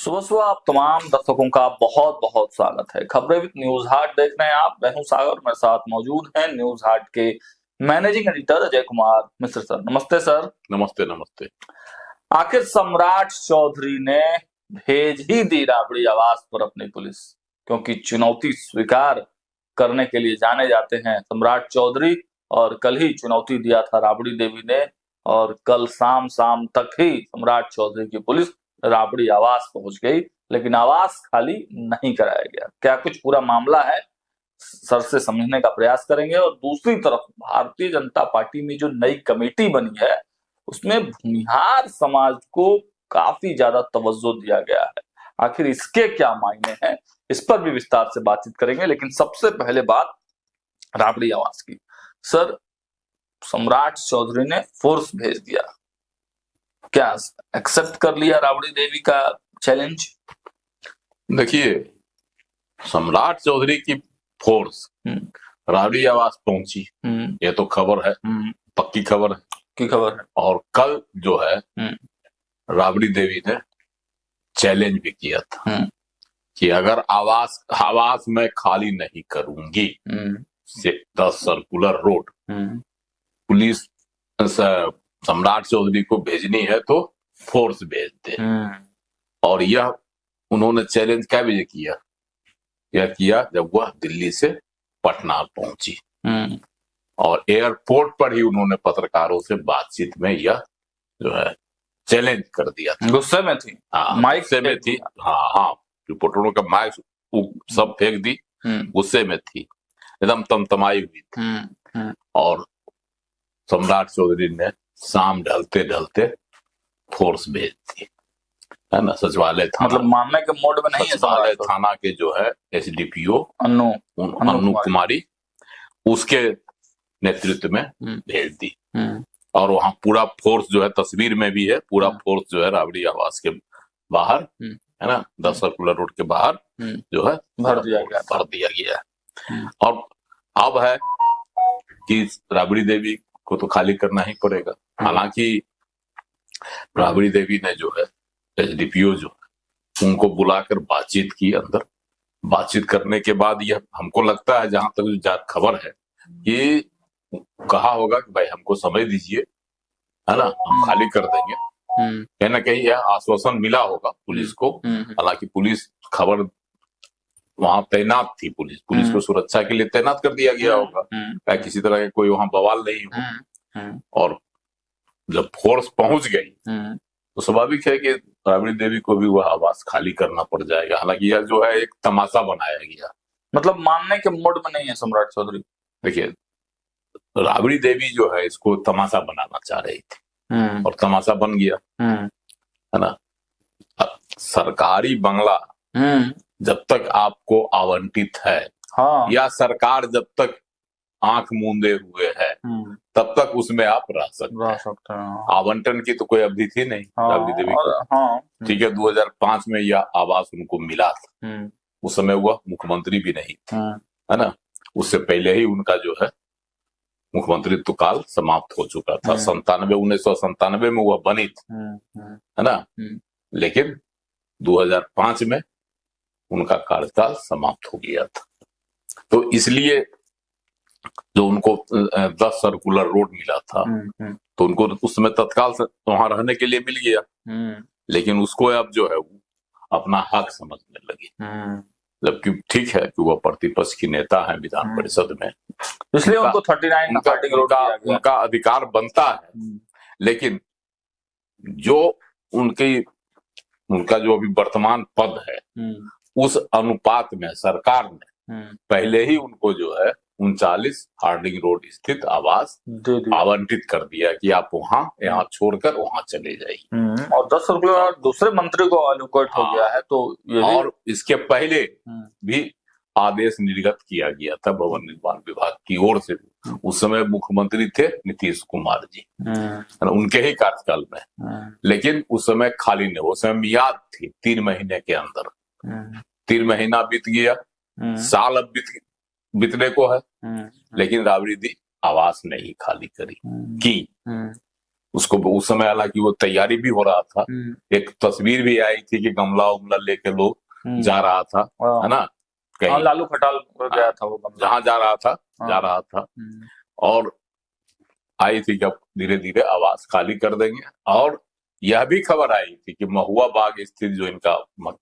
सुबह सुबह आप तमाम दर्शकों का बहुत बहुत स्वागत है। खबरें विद न्यूज हार्ट देख रहे हैं आप। मैं हूं सागर, मेरे साथ मौजूद हैं न्यूज हार्ट के managing editor Ajay Kumar Mishra sir. नमस्ते सर। नमस्ते नमस्ते। आखिर सम्राट चौधरी ने भेज ही दी राबड़ी आवास पर अपनी पुलिस, क्योंकि चुनौती स्वीकार करने के लिए जाने जाते हैं सम्राट चौधरी। और कल ही चुनौती दिया था राबड़ी देवी ने, और कल शाम शाम तक ही सम्राट चौधरी की पुलिस राबड़ी आवास पहुंच गई, लेकिन आवास खाली नहीं कराया गया। क्या कुछ पूरा मामला है, सर से समझने का प्रयास करेंगे। और दूसरी तरफ भारतीय जनता पार्टी में जो नई कमेटी बनी है, उसमें भूमिहार समाज को काफी ज्यादा तवज्जो दिया गया है। आखिर इसके क्या मायने हैं, इस पर भी विस्तार से बातचीत करेंगे। लेकिन सबसे पहले बात राबड़ी आवास की। सर, सम्राट चौधरी ने फोर्स भेज दिया, क्या एक्सेप्ट कर लिया राबड़ी देवी का चैलेंज? देखिए, सम्राट चौधरी की फोर्स राबड़ी आवास पहुंची, ये तो खबर है, पक्की खबर है की खबर है। और कल जो है राबड़ी देवी ने चैलेंज भी किया था कि अगर आवास मैं खाली नहीं करूंगी से 10 सर्कुलर रोड पुलिस सम्राट चौधरी को भेजनी है तो फोर्स भेज दे। और यह उन्होंने चैलेंज क्या भी किया, यह किया जब वह दिल्ली से पटना पहुंची और एयरपोर्ट पर ही उन्होंने पत्रकारों से बातचीत में यह जो है चैलेंज कर दिया था। गुस्से में थी, माइक से में थी। हाँ, रिपोर्टरों का माइक सब फेंक दी, गुस्से में थी, एकदम तमतमाई हुई थी। और सम्राट चौधरी ने शाम ढलते ढलते फोर्स भेज दी, है ना। सचिवालय थाना, मतलब मामले के मोड में नहीं है। सचिवालय थाना के जो है एसडीपीओ अन्नू कुमारी, उसके नेतृत्व में भेज दी। और वहां पूरा फोर्स जो है, तस्वीर में भी है, पूरा फोर्स जो है राबड़ी आवास के बाहर, है ना, 10 सर्कुलर रोड के बाहर जो है भर दिया गया। और अब है कि राबड़ी देवी को तो खाली करना ही पड़ेगा। हालांकि राबड़ी देवी ने जो है एसडीपीओ जो है उनको बुलाकर बातचीत की। अंदर बातचीत करने के बाद यह हमको लगता है, जहां तक जो खबर है, कि कहा होगा कि भाई हमको समय दीजिए, है ना, हम खाली कर देंगे। कहीं ना कहीं यह आश्वासन मिला होगा पुलिस को। हालांकि पुलिस खबर वहां तैनात थी, पुलिस को सुरक्षा के लिए तैनात कर दिया गया होगा, क्या किसी तरह का कोई वहां बवाल नहीं हो। और जब फोर्स पहुंच गई तो स्वाभाविक है कि राबड़ी देवी को भी वह आवास खाली करना पड़ जाएगा। हालांकि यह जो है एक तमाशा बनाया गया, मतलब मानने के मूड में नहीं है सम्राट चौधरी। देखिए, राबड़ी देवी जो है इसको तमाशा बनाना चाह रही थी और तमाशा बन गया, है ना। सरकारी बंगला जब तक आपको आवंटित है, या सरकार जब तक आंख मूंदे हुए है, तब तक उसमें आप रह सकते हैं। आवंटन की तो कोई अवधि थी नहीं राबड़ी देवी को। ठीक है, 2005 में यह आवास उनको मिला था। उस समय वह मुख्यमंत्री भी नहीं थे, है ना। उससे पहले ही उनका जो है मुख्यमंत्रित्व काल समाप्त हो चुका था। 1997 में वह बनी थी, है ना। लेकिन 2005 में उनका कार्यकाल समाप्त हो गया था। तो इसलिए जो उनको 10 सर्कुलर रोड मिला था, तो उनको उस समय तत्काल वहां रहने के लिए मिल गया। लेकिन उसको अब जो है वो अपना हक समझने लगी, जबकि ठीक है कि वह प्रतिपक्ष की नेता है विधान परिषद में, इसलिए उनको 39 उनका अधिकार बनता है। लेकिन जो उनका जो अभी वर्तमान पद है, उस अनुपात में सरकार ने पहले ही उनको जो है 39 हार्डिंग रोड स्थित आवास आवंटित कर दिया कि आप वहां यहाँ छोड़कर वहां चले जाइए। और 10 सर्कुलर दूसरे मंत्री को अलॉकेट हो गया है। तो और इसके पहले भी आदेश निर्गत किया गया था भवन निर्माण विभाग की ओर से। उस समय मुख्यमंत्री थे नीतीश कुमार जी, उनके ही कार्यकाल में। लेकिन उस समय खाली नहीं, उस समय मियाद थी 3 महीने के अंदर। 3 महीना बीत गया, साल अब बीतने को है, लेकिन राबड़ी दी आवास नहीं खाली की। उसको उस समय हालांकि वो तैयारी भी हो रहा था, एक तस्वीर भी आई थी कि गमला उमला लेके लोग जा रहा था, है ना, कहीं लालू खटाल गया था वो गमला, जहां जा रहा था और आई थी जब धीरे धीरे आवास खाली कर देंगे। और यह भी खबर आई थी कि महुआ बाग स्थित जो इनका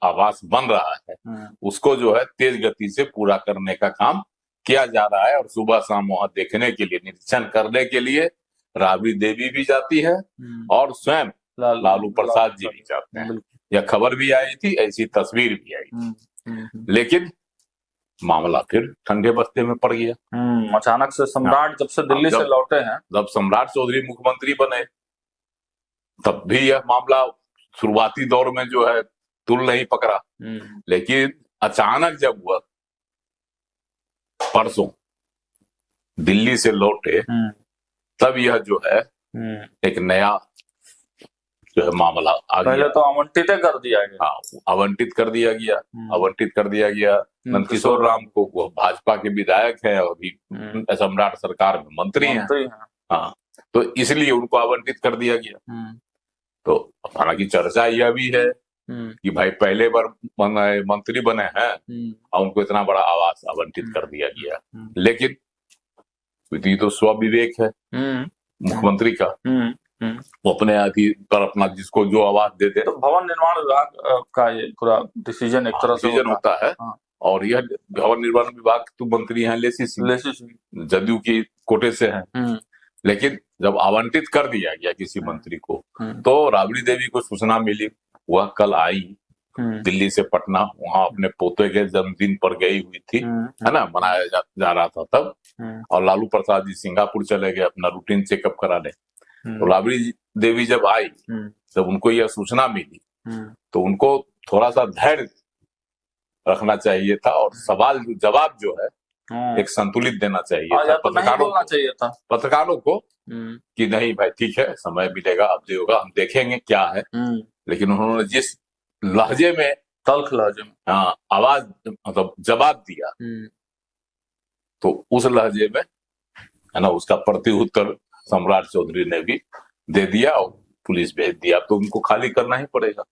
आवास बन रहा है उसको जो है तेज गति से पूरा करने का काम किया जा रहा है। और सुबह शाम वहां देखने के लिए, निरीक्षण करने के लिए राबड़ी देवी भी जाती है और स्वयं लालू प्रसाद जी भी जाते हैं। यह खबर भी आई थी, ऐसी तस्वीर भी आई थी, लेकिन मामला फिर ठंडे बस्ते में पड़ गया। अचानक से सम्राट जब से दिल्ली से लौटे हैं, जब सम्राट चौधरी मुख्यमंत्री बने तब भी यह मामला शुरुआती दौर में जो है तुल नहीं पकड़ा, लेकिन अचानक जब वह परसों दिल्ली से लौटे तब यह जो है एक नया जो है मामला आ गया। पहले तो आवंटित कर दिया गया। हाँ, आवंटित कर दिया गया नंदकिशोर राम को। वो भाजपा के विधायक है और अभी सम्राट सरकार में मंत्री हैं। हाँ, तो इसलिए उनको आवंटित कर दिया गया। तो हालांकि चर्चा यह भी है कि भाई पहले बार मंत्री बने हैं और उनको इतना बड़ा आवास आवंटित कर दिया गया, लेकिन ये तो स्वविवेक है मुख्यमंत्री का, वो अपने पर अपना जिसको जो आवास दे दे। तो भवन निर्माण विभाग का ये पूरा डिसीजन एक तरह से होता है। और यह भवन निर्माण विभाग तो मंत्री हैं लेसी सिंह, जदयू की कोटे से हैं। लेकिन जब आवंटित कर दिया गया किसी मंत्री को तो राबड़ी देवी को सूचना मिली, वह कल आई दिल्ली से पटना, वहां अपने पोते के जन्मदिन पर गई हुई थी, है ना, मनाया जा रहा था तब। और लालू प्रसाद जी सिंगापुर चले गए अपना रूटीन चेकअप कराने। तो राबड़ी देवी जब आई जब उनको यह सूचना मिली तो उनको थोड़ा सा धैर्य रखना चाहिए था और सवाल जवाब जो है एक संतुलित देना चाहिए था पत्रकारों को कि नहीं भाई ठीक है, समय मिलेगा, अब जो होगा हम देखेंगे क्या है। लेकिन उन्होंने जिस लहजे में, तल्ख लहजे में आवाज मतलब जवाब दिया तो उस लहजे में, है ना, उसका प्रत्युत्तर सम्राट चौधरी ने भी दे दिया और पुलिस भेज दिया। तो उनको खाली करना ही पड़ेगा,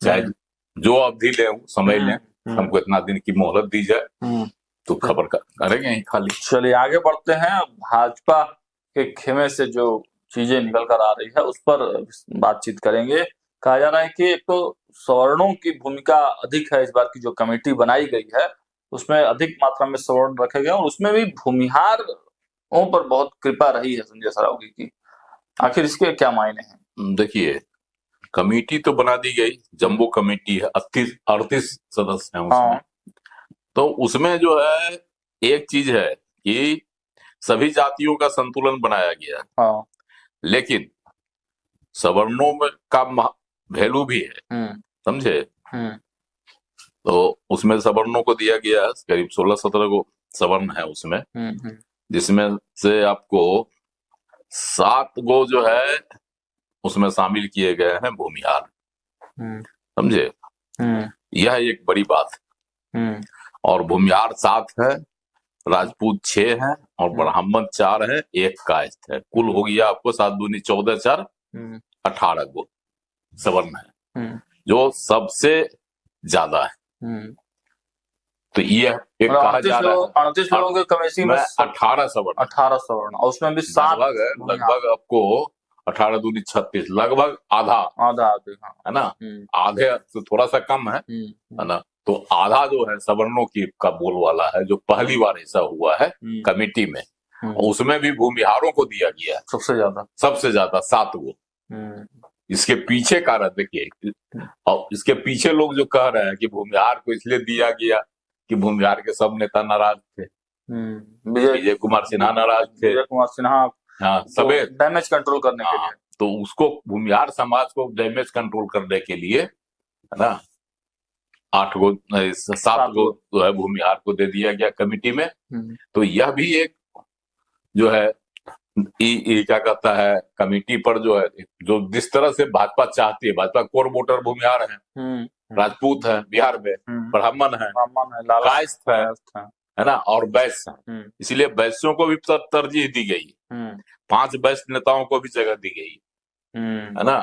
चाहे जो अवधि ले, समय लें, हमको इतना दिन की मोहलत दी जाए तो खबर करेंगे ही खाली। चलिए आगे बढ़ते हैं। भाजपा के खेमे से जो चीजें निकल कर आ रही है उस पर बातचीत करेंगे। कहा जा रहा है कि एक तो सवर्णों की भूमिका अधिक है, इस बार की जो कमेटी बनाई गई है उसमें अधिक मात्रा में सवर्ण रखे गए और उसमें भी भूमिहारों पर बहुत कृपा रही है संजय सरावगी की। आखिर इसके क्या मायने हैं? देखिए, कमेटी तो बना दी गई, जम्बो कमेटी है, 38 सदस्य हैं उसमें। तो उसमें जो है एक चीज है कि सभी जातियों का संतुलन बनाया गया, लेकिन सवर्णों में का वैल्यू भी है, समझे। तो उसमें सवर्णों को दिया गया करीब 16-17 को सवर्ण है उसमें, जिसमें से आपको 7 गो जो है उसमें शामिल किए गए हैं भूमिहार, समझे। यह एक बड़ी बात है। और भूमिहार 7 है, राजपूत 6 हैं और ब्राह्मण 4 है, 1 कायस्थ है। कुल हो गया आपको 7 दूनी 14, 4 18 गो सवर्ण है, जो सबसे ज्यादा है। तो ये एक कहा जा रहा है 38 लोगों के कमेटी में 18 सवर्ण और उसमें भी 7 लगभग आपको 18 दूनी 36, लगभग आधा है ना, आधे से थोड़ा सा कम है ना। तो आधा जो है सवर्णों की का बोलवाला है, जो पहली बार ऐसा हुआ है कमेटी में। उसमें भी भूमिहारों को दिया गया सबसे ज्यादा 7 गो। इसके पीछे कारण देखिए, और इसके पीछे लोग जो कह रहे हैं कि भूमिहार को इसलिए दिया गया कि भूमिहार के सब नेता नाराज थे, विजय कुमार सिन्हा नाराज थे, हाँ, सबे डैमेज कंट्रोल करने के लिए। तो उसको भूमिहार समाज को डैमेज कंट्रोल करने के लिए, है ना, 7 गो जो है भूमिहार को दे दिया गया कमेटी में। तो यह भी एक जो है क्या कहता है, कमेटी पर जो है, जो जिस तरह से भाजपा चाहती है, भाजपा कोर वोटर भूमिहार है, राजपूत है बिहार में, ब्राह्मण है, कायस्थ है ना, और वैश्य है। इसलिए वैश्यों को भी तरजीह दी गई, 5 वैश्य नेताओं को भी जगह दी गई, है ना।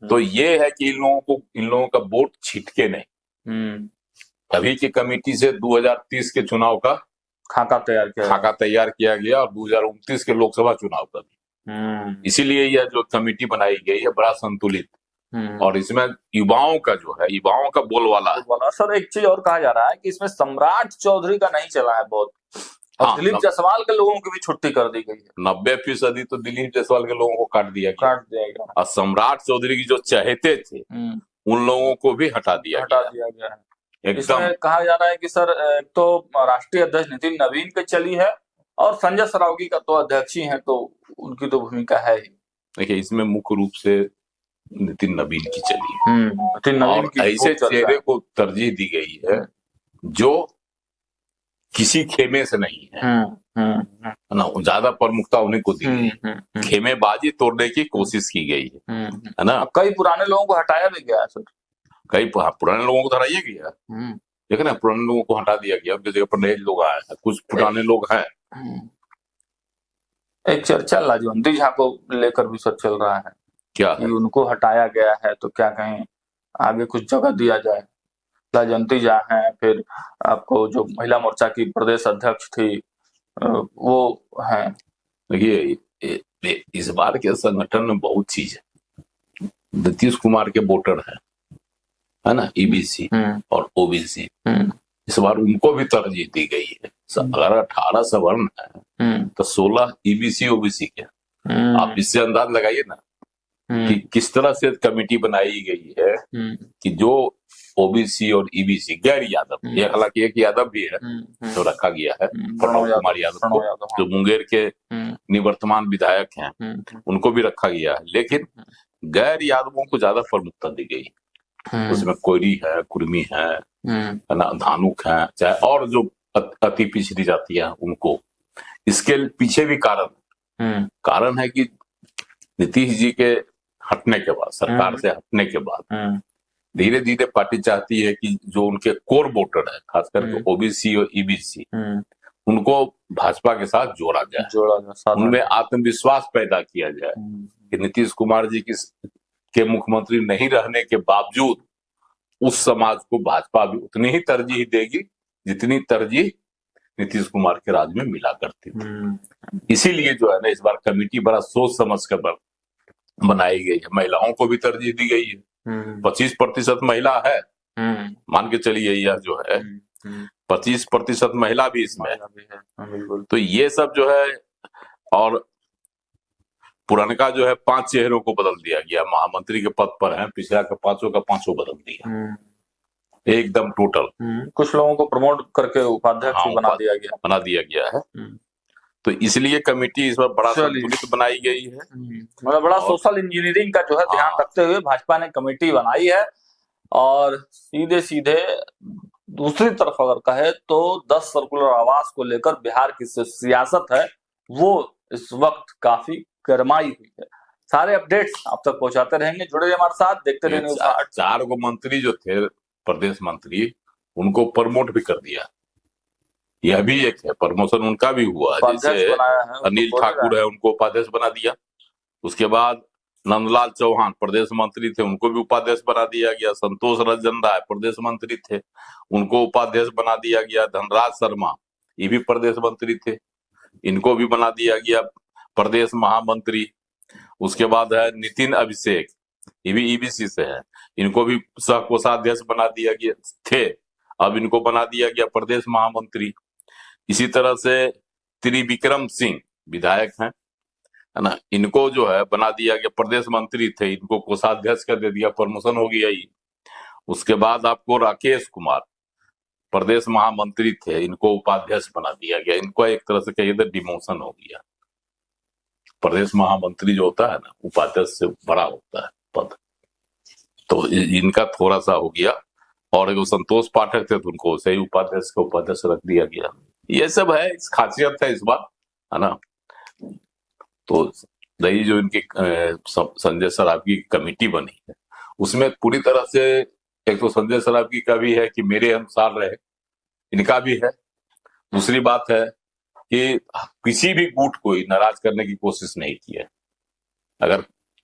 तो ये है कि इन लोगों का वोट छिटके नहीं। अभी की कमेटी से 2030 के चुनाव का खाका तैयार किया गया और 2029 के लोकसभा चुनाव का भी। इसीलिए यह जो कमेटी बनाई गई है बड़ा संतुलित, और इसमें युवाओं का बोलबाला है। सर एक चीज और कहा जा रहा है कि इसमें सम्राट चौधरी का नहीं चला है बहुत, और दिलीप जायसवाल के लोगों की भी छुट्टी कर दी गई है। 90% तो दिलीप जायसवाल के लोगों को काट दिया गया। और सम्राट चौधरी की जो चहेते थे उन लोगों को भी हटा दिया गया है। इसमें कहा जा रहा है कि सर एक तो राष्ट्रीय अध्यक्ष नितिन नवीन की चली है, और संजय सरावगी का तो अध्यक्ष ही है, तो उनकी तो भूमिका है ही। देखिए इसमें मुख्य रूप से नितिन नवीन की चली है, नितिन नवीन की ऐसे चेहरे को तरजीह दी गई है जो किसी खेमे से नहीं है ना, ज्यादा प्रमुखता उन्हीं को दी गई है। खेमेबाजी तोड़ने की कोशिश की गई है ना। कई पुराने लोगों को हटाया भी गया है सर, कई पुराने लोगों को हटाया गया, लेकिन पुराने लोगों को हटा दिया गया, उनकी जगह पर नए लोग आए हैं, कुछ पुराने लोग हैं। एक चर्चा लाजवंती झा को लेकर भी सर चल रहा है, क्या कि उनको हटाया गया है, तो क्या कहें आगे कुछ जगह दिया जाए। लाजवंती झा है, फिर आपको जो महिला मोर्चा की प्रदेश अध्यक्ष थी वो है। देखिए इस बार के संगठन में बहुत चीज है। नीतीश कुमार के वोटर है ना, ईबीसी और ओबीसी, इस बार उनको भी तरजीह दी गई है। अगर 18 सवर्ण है तो 16 ईबीसी ओबीसी के। आप इससे अंदाज लगाइए ना कि किस तरह से कमेटी बनाई गई है कि जो ओबीसी और ईबीसी गैर यादव, हालांकि एक यादव भी है जो रखा गया है, प्रणव कुमार यादव को, जो मुंगेर के निवर्तमान विधायक हैं, उनको भी रखा गया है, लेकिन गैर यादवों को ज्यादा प्रमुखता दी गई। उसमें कोयरी है, कुर्मी है ना, धानुक है, चाहे और जो अति पिछड़ी जाति है उनको। इसके पीछे भी कारण है कि नीतीश जी के हटने के बाद, सरकार से हटने के बाद धीरे धीरे पार्टी चाहती है कि जो उनके कोर वोटर है, खास करके ओबीसी और ईबीसी, उनको भाजपा के साथ जोड़ा जाए, उनमें आत्मविश्वास पैदा किया जाए कि नीतीश कुमार जी के मुख्यमंत्री नहीं रहने के बावजूद उस समाज को भाजपा भी उतनी ही तरजीह देगी जितनी तरजीह नीतीश कुमार के राज में मिला करती थी। इसीलिए जो है ना, इस बार कमेटी बड़ा सोच समझ कर बनाई गई है। महिलाओं को भी तरजीह दी गई है, 25% महिला है, मान के चलिए यह जो है 25% महिला भी इसमें है। तो ये सब जो है, और पुरानका जो है 5 चेहरों को बदल दिया गया, महामंत्री के पद पर है, पिछला का 5 का 5 बदल दिया एकदम टोटल। कुछ लोगों को प्रमोट करके उपाध्यक्ष बना दिया गया है। तो इसलिए कमेटी इस बार बड़ा संतुलित बनाई गई है, मतलब बड़ा सोशल इंजीनियरिंग का जो है ध्यान रखते हुए भाजपा ने कमेटी बनाई है। और सीधे सीधे दूसरी तरफ अगर कहे तो 10 सर्कुलर आवास को लेकर बिहार की सियासत है वो इस वक्त काफी गरमाई हुई है। सारे अपडेट्स आप तक पहुंचाते रहेंगे, जुड़े रहिए हमारे साथ, देखते रहिए। 4 गो मंत्री जो थे, प्रदेश मंत्री, उनको प्रमोट भी कर दिया। यह भी एक है, प्रमोशन उनका भी हुआ। जैसे अनिल ठाकुर है, उनको उपाध्यक्ष बना दिया। उसके बाद नंदलाल चौहान प्रदेश मंत्री थे, उनको भी उपाध्यक्ष बना दिया गया। संतोष रंजन राय प्रदेश मंत्री थे, उनको उपाध्यक्ष बना दिया गया। धनराज शर्मा ये भी प्रदेश मंत्री थे, इनको भी बना दिया गया प्रदेश महामंत्री। उसके बाद है नितिन अभिषेक, ये भी ईबीसी से है, इनको भी सह कोषाध्यक्ष बना दिया गया थे, अब इनको बना दिया गया प्रदेश महामंत्री। इसी तरह से त्रिविक्रम सिंह विधायक हैं, है ना, इनको जो है बना दिया गया, प्रदेश मंत्री थे, इनको कोषाध्यक्ष का दे दिया, प्रमोशन हो गया ही। उसके बाद आपको राकेश कुमार प्रदेश महामंत्री थे, इनको उपाध्यक्ष बना दिया गया। इनको एक तरह से कहिए तो डिमोशन हो गया। प्रदेश महामंत्री जो होता है ना, उपाध्यक्ष से बड़ा होता है पद, तो इनका थोड़ा सा हो गया। और जो संतोष पाठक थे, तो उनको सही उपाध्यक्ष का उपाध्यक्ष रख दिया गया। ये सब है, इस खासियत है इस बार, है ना। तो रही जो इनकी संजय सरावगी की कमेटी बनी है, उसमें पूरी तरह से एक तो संजय सरावगी का भी है कि मेरे अनुसार रहे, इनका भी है। दूसरी बात है कि किसी भी गुट को नाराज करने की कोशिश नहीं की है। अगर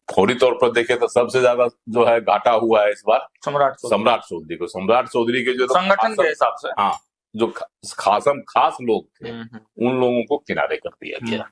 फौरी तौर पर देखे तो सबसे ज्यादा जो है घाटा हुआ है इस बार सम्राट चौधरी को। सम्राट चौधरी के जो संगठन के हिसाब से, हाँ, जो खास लोग थे उन लोगों को किनारे कर दिया गया।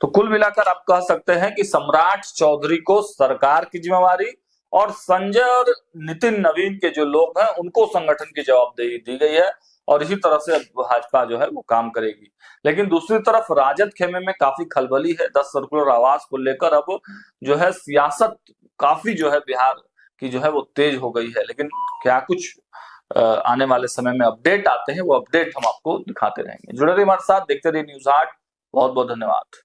तो कुल मिलाकर आप कह सकते हैं कि सम्राट चौधरी को सरकार की जिम्मेवारी और संजय और नितिन नवीन के जो लोग हैं उनको संगठन की जवाबदेही दी गई है, और इसी तरह से भाजपा जो है वो काम करेगी। लेकिन दूसरी तरफ राजद खेमे में काफी खलबली है 10 सर्कुलर आवास को लेकर। अब जो है सियासत काफी जो है बिहार की जो है वो तेज हो गई है। लेकिन क्या कुछ आने वाले समय में अपडेट आते हैं, वो अपडेट हम आपको दिखाते रहेंगे। जुड़े रहिए हमारे साथ, देखते रहिए न्यूज़ 8। बहुत बहुत धन्यवाद।